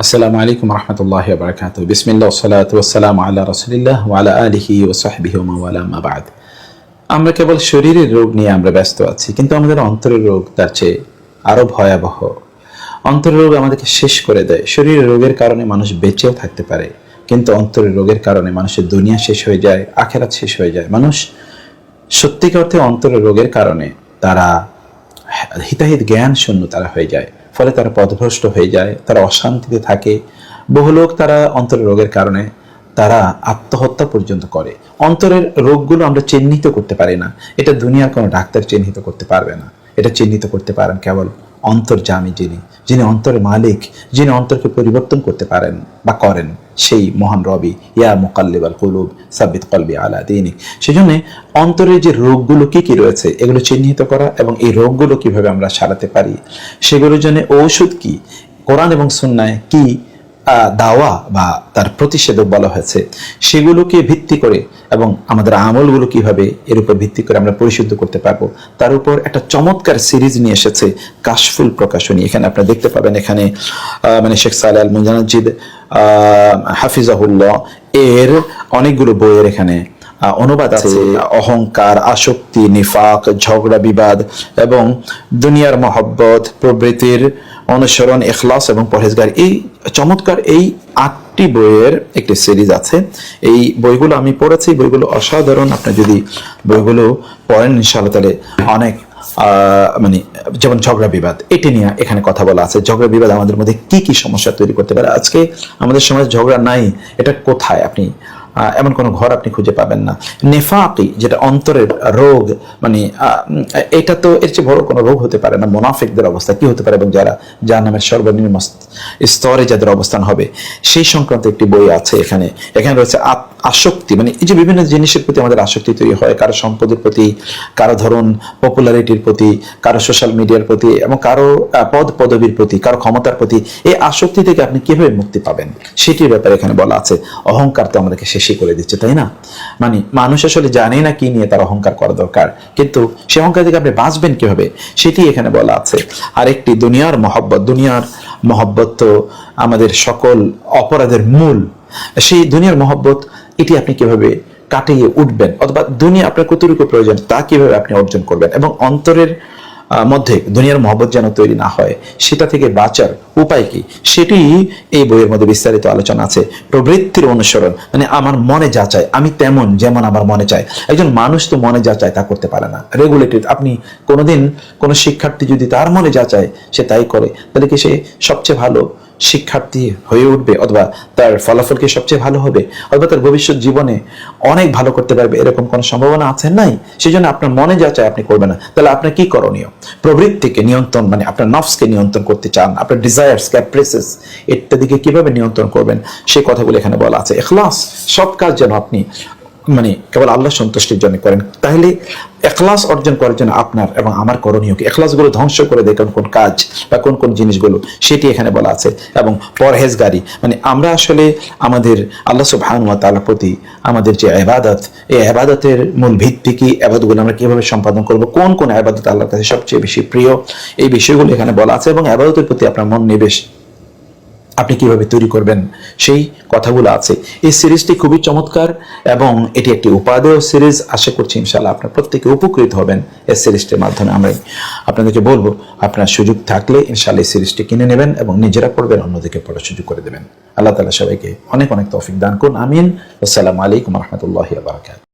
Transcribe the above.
আসসালামু আলাইকুম রহমতুল্লাহি ওয়া বারাকাতুহু। বিসমিল্লাহ ওয়াসসালাতু ওয়াসসালামু আলা রাসূলিল্লাহ ওয়া আলা আলিহি ওয়া সাহবিহি ওয়া মাওয়ালা, আম্মা বা'দ। আমরা কেবল শরীরের রোগ নিয়ে আমরা ব্যস্ত আছি, কিন্তু আমাদের অন্তরের রোগ তার চেয়ে আরো ভয়াবহ। অন্তরের রোগ আমাদেরকে শেষ করে দেয়। শরীরের রোগের কারণে মানুষ বেঁচেও থাকতে পারে, কিন্তু অন্তরের রোগের কারণে মানুষের দুনিয়া শেষ হয়ে যায়, আখিরাত শেষ হয়ে যায়। মানুষ সত্যিকার অর্থে অন্তরের রোগের কারণে তারা হিতাহিত জ্ঞান শূন্য তারা হয়ে যায়, ফলে তারা পথভ্রষ্ট হয়ে যায়, তারা অশান্তিতে থাকে। বহু লোক তারা অন্তরের রোগের কারণে তারা আত্মহত্যা পর্যন্ত করে। অন্তরের রোগগুলো আমরা চিহ্নিত করতে পারি না, এটা দুনিয়ার কোনো ডাক্তার চিহ্নিত করতে পারবে না। এটা চিহ্নিত করতে পারেন কেবল অন্তর্যামী, যিনি অন্তরের মালিক, যিনি অন্তরকে পরিবর্তন করতে পারেন বা করেন, সেই মহান রবি। ইয়া মুকাল্লিবাল কুলুব সাব্বিত কলবি আলা দীনিক। সেজন্য অন্তরের যে রোগগুলো কি কি রয়েছে এগুলো চিহ্নিত করা এবং এই রোগগুলো কিভাবে আমরা সারাতে পারি, সেগুলোর জন্য ঔষধ কি, কোরআন এবং সুন্নায় কি দাওয়া বা তার প্রতিষেধক বলা হয়েছে, সেগুলোকে ভিত্তি করে এবং আমাদের আমলগুলো কিভাবে এর উপর ভিত্তি করে আমরা পরিশুদ্ধ করতে পারবো, তার উপর একটা চমৎকার সিরিজ নিয়ে এসেছে কাশফুল প্রকাশনী। এখানে আপনারা দেখতে পাবেন, এখানে শেখ সালেহ আল মুজানজিদ হাফিজাহুল্লাহ এর অনেকগুলো বইয়ের এখানে অনুবাদ আছে। অহংকার, আসক্তি, নিফাক, ঝগড়া বিবাদ এবং দুনিয়ার মহব্বত প্রবৃত্তির অনুসরণ, ইখলাস এবং পরহেজগার, এই চমৎকার এই 8টি বইয়ের একটি সিরিজ আছে। এই বইগুলো আমি পড়েছি, বইগুলো অসাধারণ। আপনি যদি বইগুলো পড়েন ইনশাআল্লাহ তাহলে অনেক যেমন ঝগড়া বিবাদ, এটি নিয়ে এখানে কথা বলা আছে। ঝগড়া বিবাদ আমাদের মধ্যে কি কি সমস্যা তৈরি করতে পারে। আজকে আমাদের সমাজে ঝগড়া নাই, এটা কোথায়? আপনি এমন কোনো ঘর আপনি খুঁজে পাবেন না। নেফাকি, যেটা অন্তরের রোগ, এটা তো এর চেয়ে বড় কোনো রোগ হতে পারে না। মুনাফিকদের অবস্থা কি হতে পারে এবং যারা জাহান্নামের সর্বনিম্ন স্তরে যাদের অবস্থান হবে, সেই সংক্রান্ত একটি বই আছে। এখানে রয়েছে আসক্তি, এই যে বিভিন্ন জিনিসের প্রতি আমাদের আসক্তি তৈরি হয়, কারো সম্পদের প্রতি, কারো ধরুন পপুলারিটির প্রতি, কারো সোশ্যাল মিডিয়ার প্রতি এবং কারো পদ পদবীর প্রতি, কারো ক্ষমতার প্রতি। এই আসক্তি থেকে আপনি কিভাবে মুক্তি পাবেন সেটির ব্যাপারে এখানে বলা আছে। অহংকার তো আমাদেরকে শেষই করে দিচ্ছে, তাই না? মানুষ আসলে জানে না কি নিয়ে তার অহংকার করা দরকার, কিন্তু সে অহংকার থেকে আপনি বাঁচবেন কিভাবে সেটি এখানে বলা আছে। আর একটি দুনিয়ার মহব্বত তো আমাদের সকল অপরাধের মূল। সেই দুনিয়ার মহব্বত, এটি আপনি কিভাবে কাটিয়ে উঠবেন, অথবা দুনিয়া আপনার কতটুকু প্রয়োজন তা কিভাবে আপনি অর্জন করবেন, এবং অন্তরের মধ্যে দুনিয়ার মহব্বত যেন তৈরি না হয়, সেটা থেকে বাঁচার উপায় কি, সেটি এই বইয়ের মধ্যে বিস্তারিত আলোচনা আছে। প্রবৃত্তির অনুসরণ, আমার মনে যা চায় আমি তেমন যেমন আমার মনে চায়। একজন মানুষ তো মনে যা চায় তা করতে পারে না, রেগুলেটেড। আপনি কোনোদিন কোনো শিক্ষার্থী যদি তার মনে যা চায় সে তাই করে, তাহলে কি সে সবচেয়ে ভালো শিক্ষার্থী হয়ে উঠবে, অথবা তার ফলাফল কি সবচেয়ে ভালো হবে, অথবা তার ভবিষ্যৎ জীবনে অনেক ভালো করতে পারবে, এরকম কোনো সম্ভাবনা আছে? নাই। সেই জন্য আপনার মনে যা চায় আপনি করবেন না। তাহলে আপনার কি করণীয়? প্রবৃত্তিকে নিয়ন্ত্রণ, আপনার নফসকে নিয়ন্ত্রণ করতে চান, আপনার ডিজায়ার্স, ক্যাপ্রিসেস ইত্যাদিকে কিভাবে নিয়ন্ত্রণ করবেন সেই কথাগুলো এখানে বলা আছে। ইখলাস, সব কাজ যেন আপনি কেবল আল্লাহ সন্তুষ্টির জন্য করেন। তাহলে ইখলাস অর্জন করার জন্য আপনার এবং আমার করণীয় কি? ইখলাসগুলো ধ্বংস করে দেয় কোন কাজ বা কোন জিনিসগুলো, সেটি এখানে বলা আছে। এবং পরহেজগারি, আমরা আসলে আমাদের আল্লাহ সুবহানাহু ওয়া তাআলার প্রতি আমাদের যে ইবাদত, এই ইবাদতের মূল ভিত্তি কি, ইবাদতগুলো আমরা কিভাবে সম্পাদন করব, কোন ইবাদত আল্লাহর কাছে সবচেয়ে বেশি প্রিয়, এই বিষয়গুলো এখানে বলা আছে। এবং ইবাদতের প্রতি আপনার মনোনিবেশ আপনি কিভাবে তৈরি করবেন সেই কথাগুলো আছে। এই সিরিজটি খুবই চমৎকার এবং এটি একটি উপাদেয় সিরিজ। আশা করছি ইনশাআল্লাহ আপনারা প্রত্যেকে উপকৃত হবেন এই সিরিজটির মাধ্যমে। আমরা আপনাদেরকে বলবো, আপনার সুযোগ থাকলে ইনশাআল্লাহ এই সিরিজটি কিনে নেবেন এবং নিজেরা পড়বেন, অন্যদেরকে পড়ার সুযোগ করে দেবেন। আল্লাহ তাআলা সবাইকে অনেক অনেক তৌফিক দান করুন। আমিন। আসসালামু আলাইকুম ওয়া রাহমাতুল্লাহি ওয়া বারাকাতুহু।